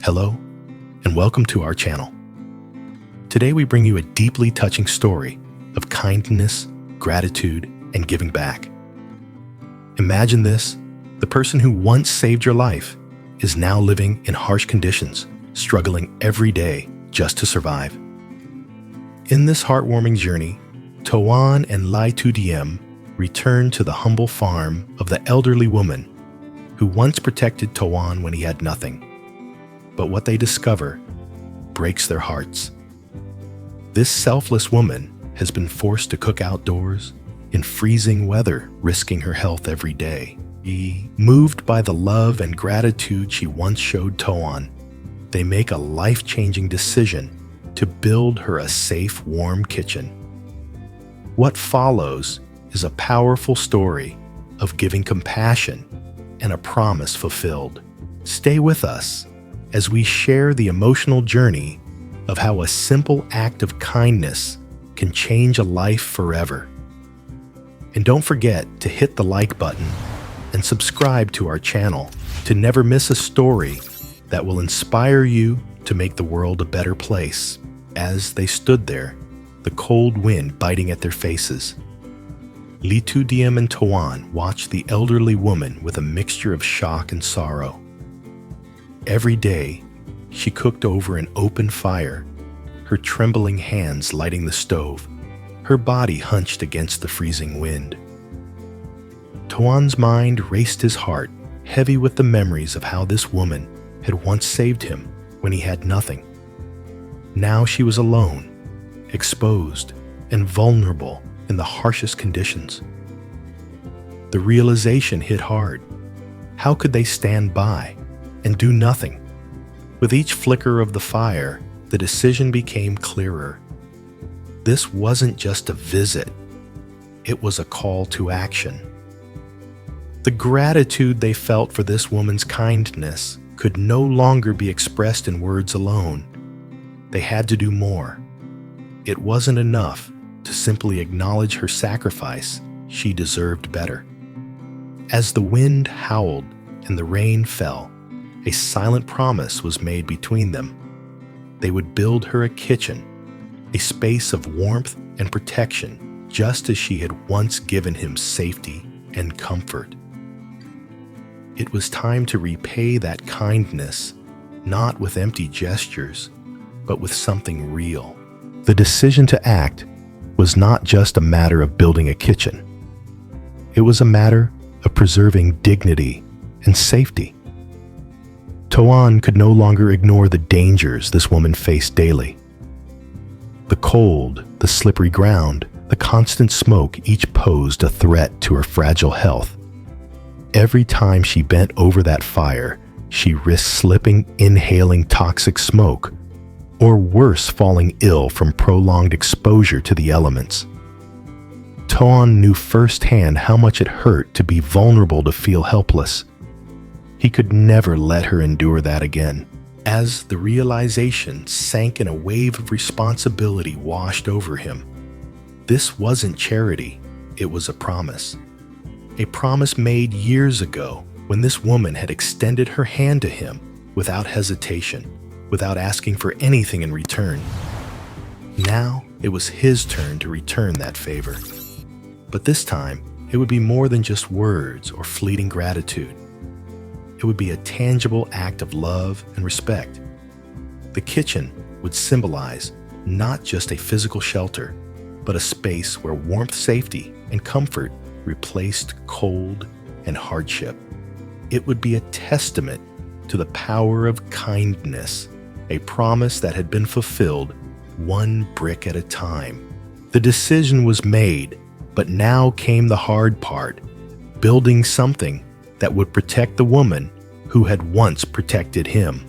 Hello, and welcome to our channel. Today we bring you a deeply touching story of kindness, gratitude, and giving back. Imagine this: the person who once saved your life is now living in harsh conditions, struggling every day just to survive. In this heartwarming journey, Toan and lytudiem return to the humble farm of the elderly woman who once protected Toan when he had nothing. But what they discover breaks their hearts. This selfless woman has been forced to cook outdoors in freezing weather, risking her health every day. Moved by the love and gratitude she once showed Toan, they make a life-changing decision to build her a safe, warm kitchen. What follows is a powerful story of giving compassion and a promise fulfilled. Stay with us as we share the emotional journey of how a simple act of kindness can change a life forever. And don't forget to hit the like button and subscribe to our channel to never miss a story that will inspire you to make the world a better place. As they stood there, the cold wind biting at their faces, lytudiem and Toan watched the elderly woman with a mixture of shock and sorrow. Every day, she cooked over an open fire, her trembling hands lighting the stove, her body hunched against the freezing wind. Toan's mind raced his heart, heavy with the memories of how this woman had once saved him when he had nothing. Now she was alone, exposed, and vulnerable in the harshest conditions. The realization hit hard. How could they stand by and do nothing? With each flicker of the fire, the decision became clearer. This wasn't just a visit, it was a call to action. The gratitude they felt for this woman's kindness could no longer be expressed in words alone. They had to do more. It wasn't enough to simply acknowledge her sacrifice. She deserved better. As the wind howled and the rain fell, a silent promise was made between them. They would build her a kitchen, a space of warmth and protection, just as she had once given him safety and comfort. It was time to repay that kindness, not with empty gestures, but with something real. The decision to act was not just a matter of building a kitchen. It was a matter of preserving dignity and safety. Toan could no longer ignore the dangers this woman faced daily. The cold, the slippery ground, the constant smoke each posed a threat to her fragile health. Every time she bent over that fire, she risked slipping, inhaling toxic smoke, or worse, falling ill from prolonged exposure to the elements. Toan knew firsthand how much it hurt to be vulnerable, to feel helpless. He could never let her endure that again. As the realization sank in a wave of responsibility washed over him, this wasn't charity, it was a promise. A promise made years ago when this woman had extended her hand to him without hesitation, without asking for anything in return. Now it was his turn to return that favor. But this time, it would be more than just words or fleeting gratitude. It would be a tangible act of love and respect. The kitchen would symbolize not just a physical shelter, but a space where warmth, safety, and comfort replaced cold and hardship. It would be a testament to the power of kindness, a promise that had been fulfilled one brick at a time. The decision was made, but now came the hard part: building something that would protect the woman who had once protected him.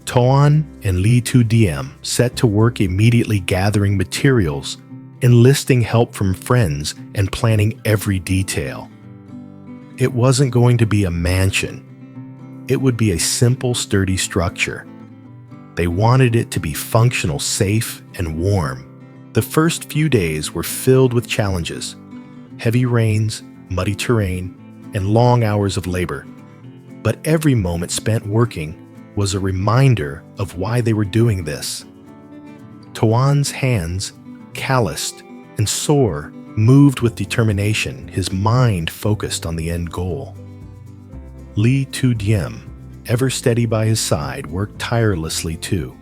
Toan and lytudiem set to work immediately, gathering materials, enlisting help from friends, and planning every detail. It wasn't going to be a mansion. It would be a simple, sturdy structure. They wanted it to be functional, safe, and warm. The first few days were filled with challenges: heavy rains, muddy terrain, and long hours of labor. But every moment spent working was a reminder of why they were doing this. Toan's hands, calloused and sore, moved with determination, his mind focused on the end goal. Lytudiem, ever steady by his side, worked tirelessly too,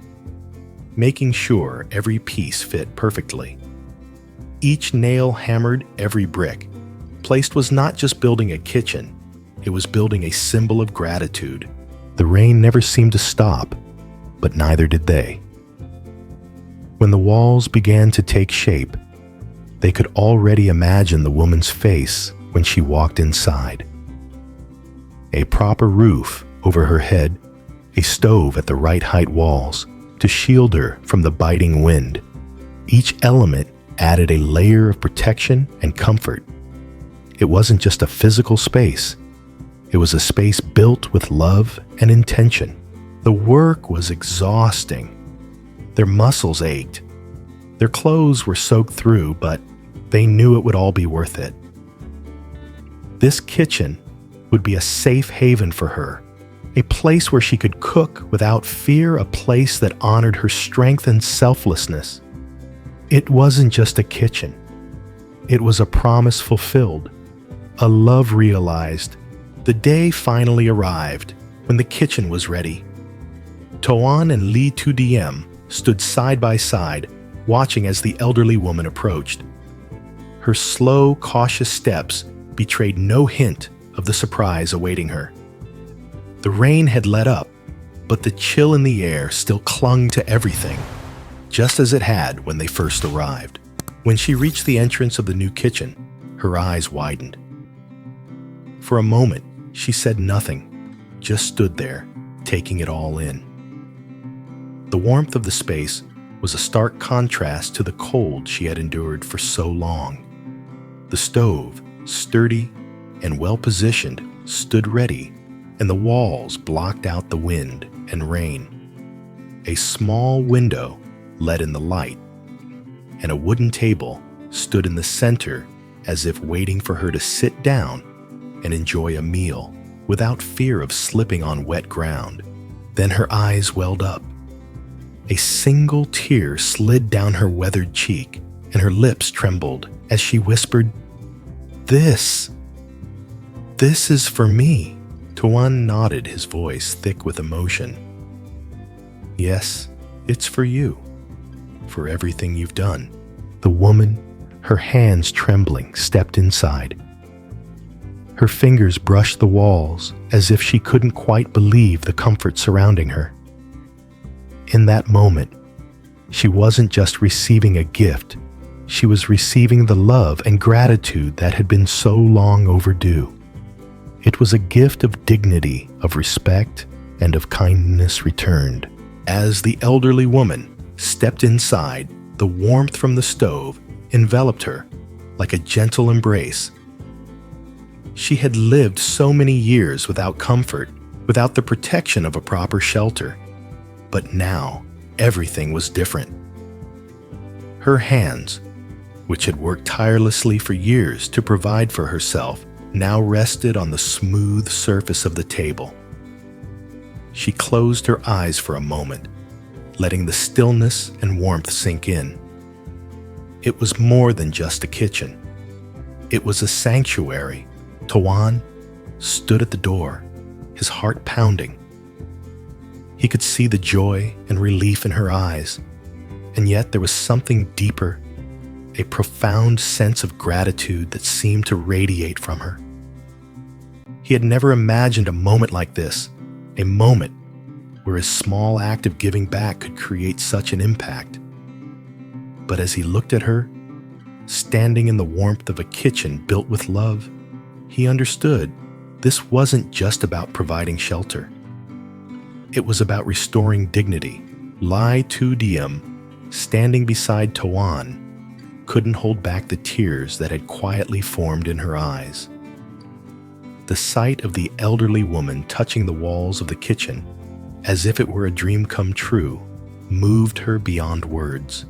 making sure every piece fit perfectly. Each nail hammered every brick. Placed was not just building a kitchen, it was building a symbol of gratitude. The rain never seemed to stop, but neither did they. When the walls began to take shape, they could already imagine the woman's face when she walked inside. A proper roof over her head, a stove at the right height walls to shield her from the biting wind. Each element added a layer of protection and comfort. It wasn't just a physical space. It was a space built with love and intention. The work was exhausting. Their muscles ached. Their clothes were soaked through, but they knew it would all be worth it. This kitchen would be a safe haven for her, a place where she could cook without fear, a place that honored her strength and selflessness. It wasn't just a kitchen. It was a promise fulfilled, a love realized. The day finally arrived when the kitchen was ready. Toan and lytudiem stood side by side, watching as the elderly woman approached. Her slow, cautious steps betrayed no hint of the surprise awaiting her. The rain had let up, but the chill in the air still clung to everything, just as it had when they first arrived. When she reached the entrance of the new kitchen, her eyes widened. For a moment, she said nothing, just stood there, taking it all in. The warmth of the space was a stark contrast to the cold she had endured for so long. The stove, sturdy and well-positioned, stood ready, and the walls blocked out the wind and rain. A small window let in the light, and a wooden table stood in the center as if waiting for her to sit down and enjoy a meal without fear of slipping on wet ground. Then her eyes welled up. A single tear slid down her weathered cheek, and her lips trembled as she whispered, This is for me." Toan nodded, his voice thick with emotion. "Yes, it's for you, for everything you've done." The woman, her hands trembling, stepped inside. Her fingers brushed the walls as if she couldn't quite believe the comfort surrounding her. In that moment, she wasn't just receiving a gift, she was receiving the love and gratitude that had been so long overdue. It was a gift of dignity, of respect, and of kindness returned. As the elderly woman stepped inside, the warmth from the stove enveloped her like a gentle embrace. She had lived so many years without comfort, without the protection of a proper shelter. But now, everything was different. Her hands, which had worked tirelessly for years to provide for herself, now rested on the smooth surface of the table. She closed her eyes for a moment, letting the stillness and warmth sink in. It was more than just a kitchen. It was a sanctuary. Toan stood at the door, his heart pounding. He could see the joy and relief in her eyes, and yet there was something deeper, a profound sense of gratitude that seemed to radiate from her. He had never imagined a moment like this, a moment where a small act of giving back could create such an impact. But as he looked at her, standing in the warmth of a kitchen built with love, he understood this wasn't just about providing shelter. It was about restoring dignity. Lytudiem, standing beside Toan, couldn't hold back the tears that had quietly formed in her eyes. The sight of the elderly woman touching the walls of the kitchen, as if it were a dream come true, moved her beyond words.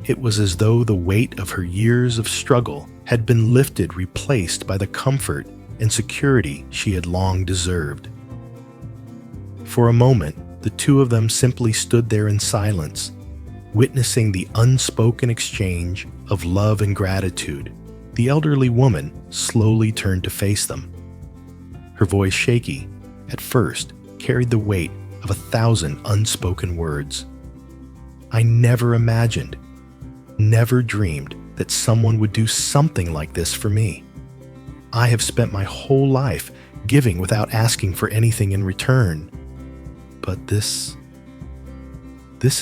It was as though the weight of her years of struggle had been lifted, replaced by the comfort and security she had long deserved. For a moment, the two of them simply stood there in silence, witnessing the unspoken exchange of love and gratitude. The elderly woman slowly turned to face them. Her voice, shaky at first, carried the weight of 1,000 unspoken words. I never imagined, never dreamed that someone would do something like this for me. I have spent my whole life giving without asking for anything in return. But this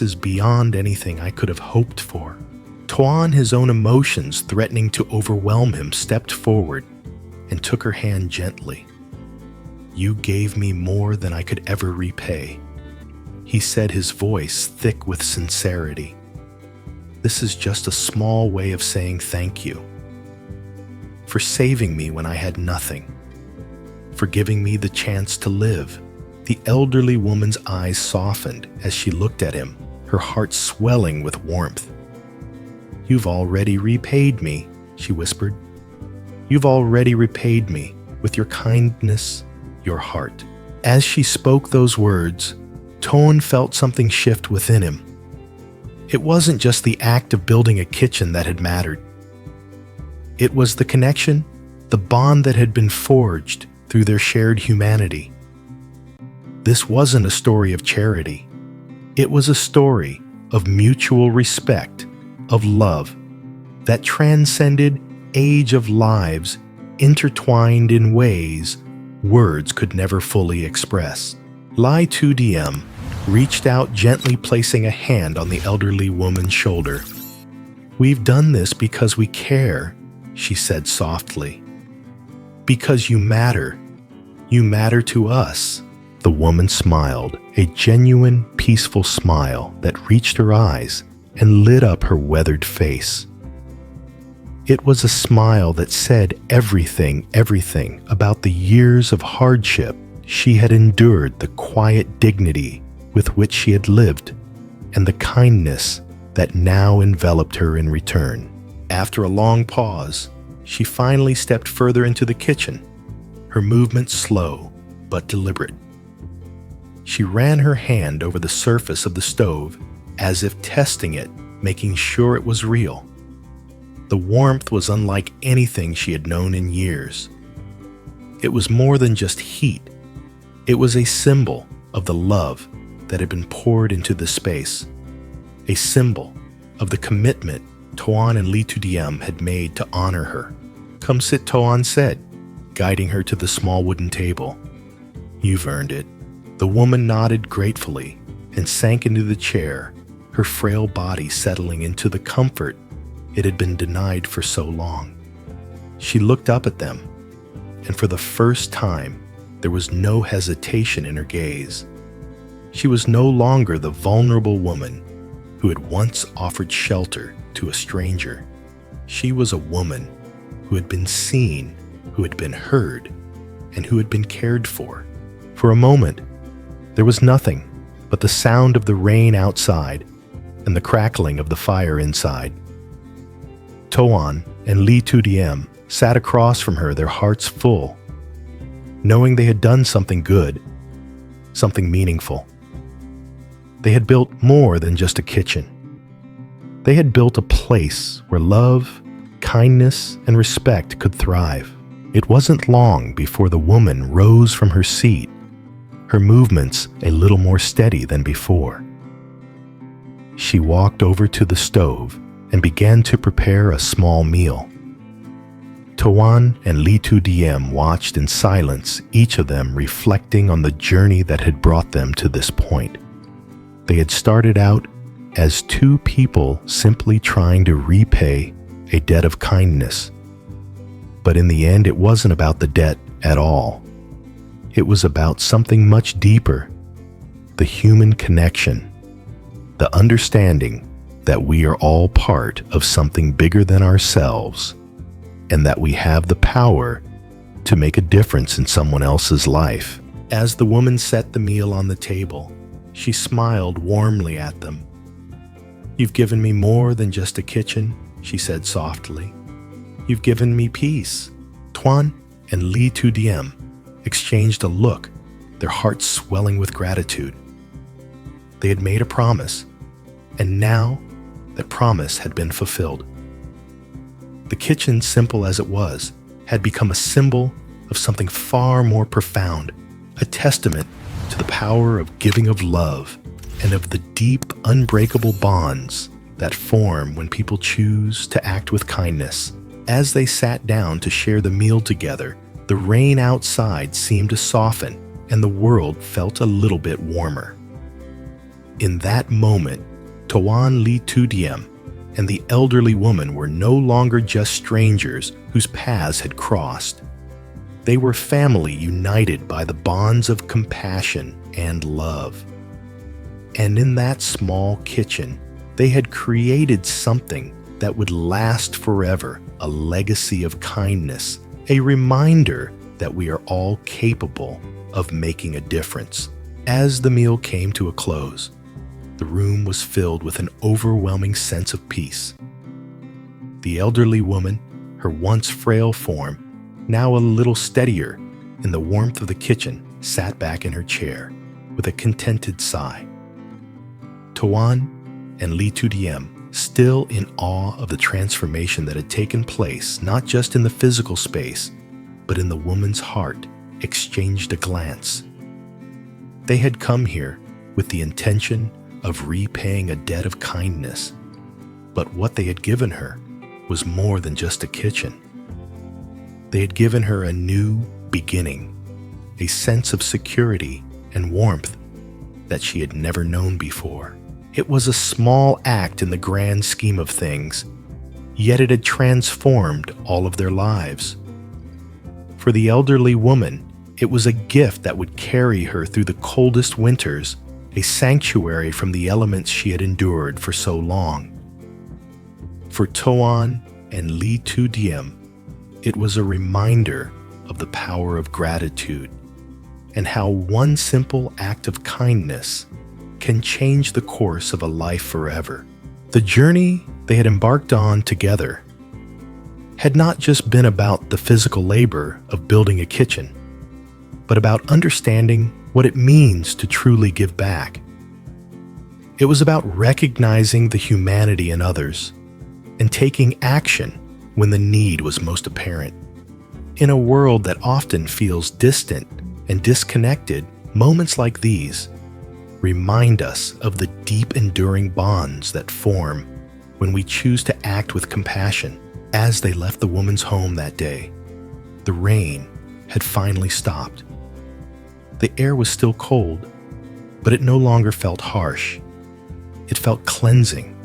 is beyond anything I could have hoped for. Toan, his own emotions threatening to overwhelm him, stepped forward and took her hand gently. You gave me more than I could ever repay, he said, his voice thick with sincerity. This is just a small way of saying thank you. For saving me when I had nothing. For giving me the chance to live. The elderly woman's eyes softened as she looked at him, her heart swelling with warmth. You've already repaid me, she whispered. You've already repaid me with your kindness, your heart. As she spoke those words, Toan felt something shift within him. It wasn't just the act of building a kitchen that had mattered. It was the connection, the bond that had been forged through their shared humanity. This wasn't a story of charity. It was a story of mutual respect, of love, that transcended age of lives intertwined in ways words could never fully express. Lytudiem reached out, gently placing a hand on the elderly woman's shoulder. We've done this because we care, she said softly. Because you matter. You matter to us. The woman smiled, a genuine, peaceful smile that reached her eyes and lit up her weathered face. It was a smile that said everything about the years of hardship she had endured, the quiet dignity with which she had lived, and the kindness that now enveloped her in return. After a long pause, she finally stepped further into the kitchen, her movements slow but deliberate. She ran her hand over the surface of the stove as if testing it, making sure it was real. The warmth was unlike anything she had known in years. It was more than just heat. It was a symbol of the love that had been poured into the space, a symbol of the commitment Toan and Lytudiem had made to honor her. Come sit, Toan said, guiding her to the small wooden table. You've earned it. The woman nodded gratefully and sank into the chair, her frail body settling into the comfort it had been denied for so long. She looked up at them, and for the first time, there was no hesitation in her gaze. She was no longer the vulnerable woman who had once offered shelter to a stranger. She was a woman who had been seen, who had been heard, and who had been cared for. For a moment, there was nothing but the sound of the rain outside and the crackling of the fire inside. Toan and Lytudiem sat across from her, their hearts full, knowing they had done something good, something meaningful. They had built more than just a kitchen. They had built a place where love, kindness, and respect could thrive. It wasn't long before the woman rose from her seat, her movements a little more steady than before. She walked over to the stove and began to prepare a small meal. Toan and Lytudiem watched in silence, each of them reflecting on the journey that had brought them to this point. They had started out as two people simply trying to repay a debt of kindness. But in the end, it wasn't about the debt at all. It was about something much deeper, the human connection, the understanding that we are all part of something bigger than ourselves, and that we have the power to make a difference in someone else's life. As the woman set the meal on the table, she smiled warmly at them. You've given me more than just a kitchen, she said softly. You've given me peace. Toan and Lytudiem exchanged a look their hearts swelling with gratitude. They had made a promise, and now that promise had been fulfilled. The kitchen, simple as it was, had become a symbol of something far more profound, a testament to the power of giving of love and of the deep, unbreakable bonds that form when people choose to act with kindness. As they sat down to share the meal together, the rain outside seemed to soften, and the world felt a little bit warmer. In that moment, Toan, lytudiem, and the elderly woman were no longer just strangers whose paths had crossed. They were family united by the bonds of compassion and love. And in that small kitchen, they had created something that would last forever, a legacy of kindness, a reminder that we are all capable of making a difference. As the meal came to a close, the room was filled with an overwhelming sense of peace. The elderly woman, her once frail form, now a little steadier in the warmth of the kitchen, sat back in her chair with a contented sigh. Toan and lytudiem, still in awe of the transformation that had taken place not just in the physical space, but in the woman's heart, exchanged a glance. They had come here with the intention of repaying a debt of kindness, but what they had given her was more than just a kitchen. They had given her a new beginning, a sense of security and warmth that she had never known before. It was a small act in the grand scheme of things, yet it had transformed all of their lives. For the elderly woman, it was a gift that would carry her through the coldest winters, a sanctuary from the elements she had endured for so long. For Toan and lytudiem, it was a reminder of the power of gratitude and how one simple act of kindness can change the course of a life forever. The journey they had embarked on together had not just been about the physical labor of building a kitchen, but about understanding what it means to truly give back. It was about recognizing the humanity in others and taking action when the need was most apparent. In a world that often feels distant and disconnected, moments like these remind us of the deep, enduring bonds that form when we choose to act with compassion. As they left the woman's home that day, the rain had finally stopped. The air was still cold, but it no longer felt harsh. It felt cleansing,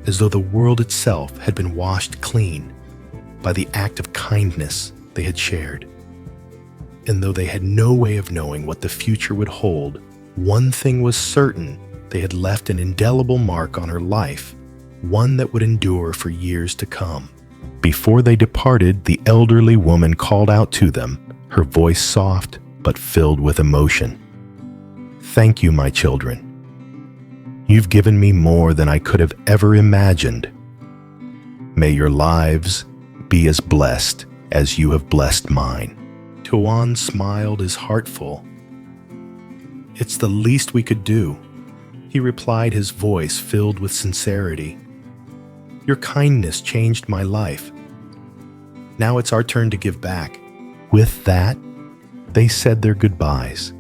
as though the world itself had been washed clean by the act of kindness they had shared. And though they had no way of knowing what the future would hold, one thing was certain: they had left an indelible mark on her life, one that would endure for years to come. Before they departed, the elderly woman called out to them, her voice soft but filled with emotion. "Thank you, my children. You've given me more than I could have ever imagined. May your lives be as blessed as you have blessed mine." Toan smiled his heart full. "It's the least we could do," he replied, his voice filled with sincerity. "Your kindness changed my life. Now it's our turn to give back." With that, they said their goodbyes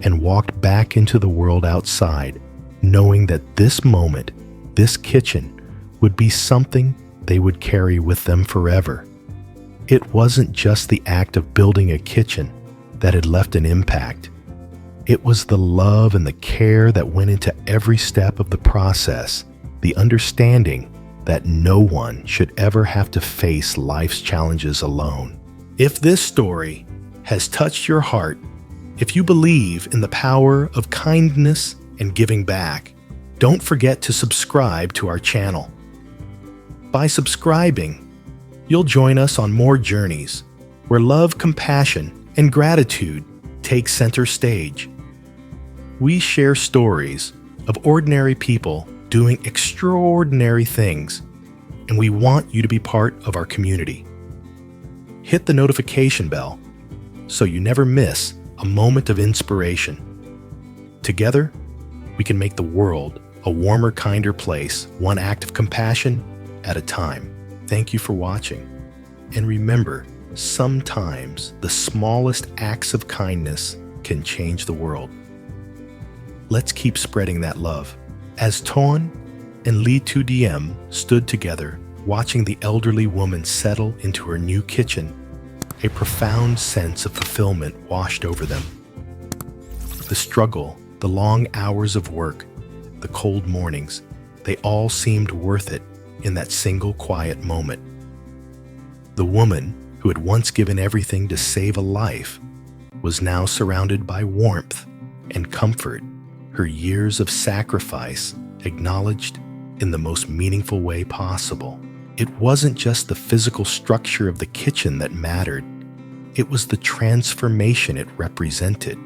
and walked back into the world outside, knowing that this moment, this kitchen, would be something they would carry with them forever. It wasn't just the act of building a kitchen that had left an impact. It was the love and the care that went into every step of the process, the understanding that no one should ever have to face life's challenges alone. If this story has touched your heart, if you believe in the power of kindness and giving back, don't forget to subscribe to our channel. By subscribing, you'll join us on more journeys where love, compassion, and gratitude take center stage. We share stories of ordinary people doing extraordinary things, and we want you to be part of our community. Hit the notification bell so you never miss a moment of inspiration. Together, we can make the world a warmer, kinder place, one act of compassion at a time. Thank you for watching. And remember, sometimes the smallest acts of kindness can change the world. Let's keep spreading that love. As Toan and lytudiem stood together, watching the elderly woman settle into her new kitchen, a profound sense of fulfillment washed over them. The struggle, the long hours of work, the cold mornings, they all seemed worth it in that single quiet moment. The woman who had once given everything to save a life was now surrounded by warmth and comfort, her years of sacrifice acknowledged in the most meaningful way possible. It wasn't just the physical structure of the kitchen that mattered. It was the transformation it represented.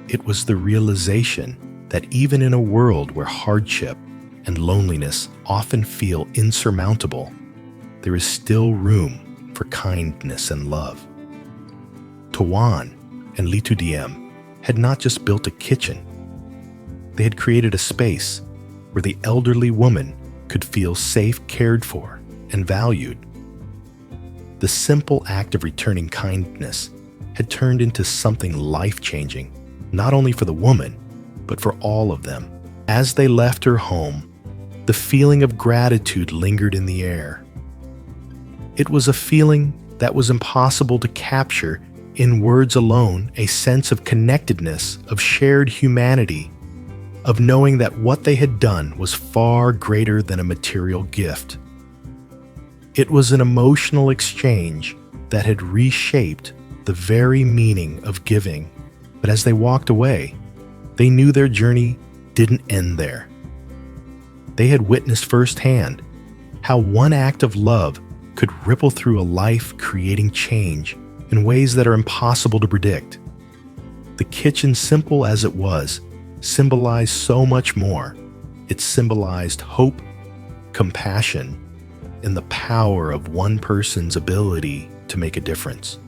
It was the realization that even in a world where hardship and loneliness often feel insurmountable, there is still room for kindness and love. Toan and lytudiem had not just built a kitchen. They had created a space where the elderly woman could feel safe, cared for, and valued. The simple act of returning kindness had turned into something life-changing, not only for the woman, but for all of them. As they left her home, the feeling of gratitude lingered in the air. It was a feeling that was impossible to capture in words alone, a sense of connectedness, of shared humanity, of knowing that what they had done was far greater than a material gift. It was an emotional exchange that had reshaped the very meaning of giving. But as they walked away, they knew their journey didn't end there. They had witnessed firsthand how one act of love could ripple through a life, creating change in ways that are impossible to predict. The kitchen, simple as it was, symbolized so much more. It symbolized hope, compassion, and the power of one person's ability to make a difference.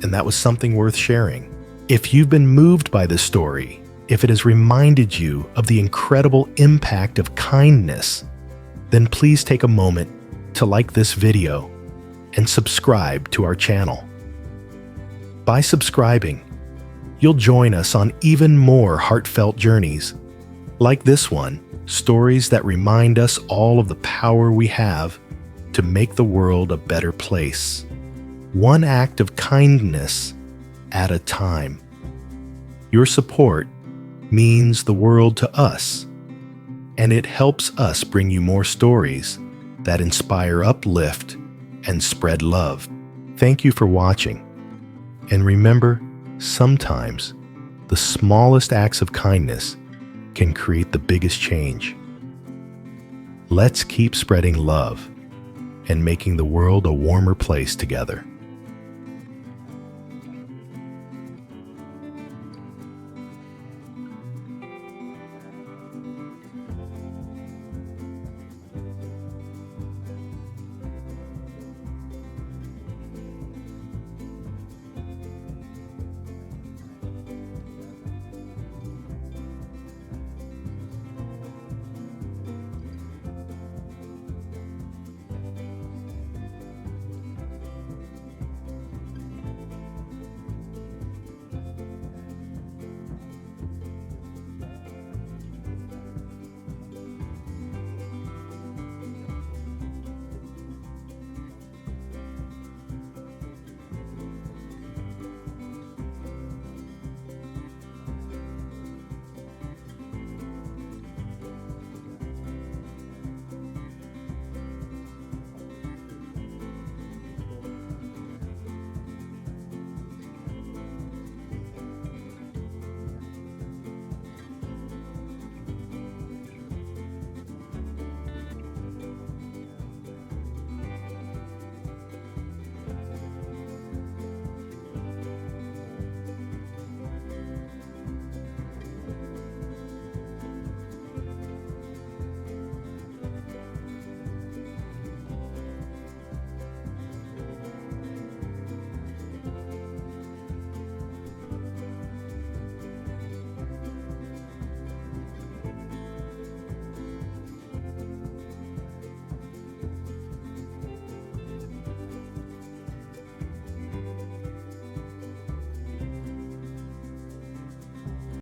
And that was something worth sharing. If you've been moved by this story, if it has reminded you of the incredible impact of kindness, then please take a moment to like this video and subscribe to our channel. By subscribing, you'll join us on even more heartfelt journeys like this one, stories that remind us all of the power we have to make the world a better place, one act of kindness at a time. Your support means the world to us, and it helps us bring you more stories that inspire, uplift, and spread love. Thank you for watching, and remember, sometimes the smallest acts of kindness can create the biggest change. Let's keep spreading love and making the world a warmer place together.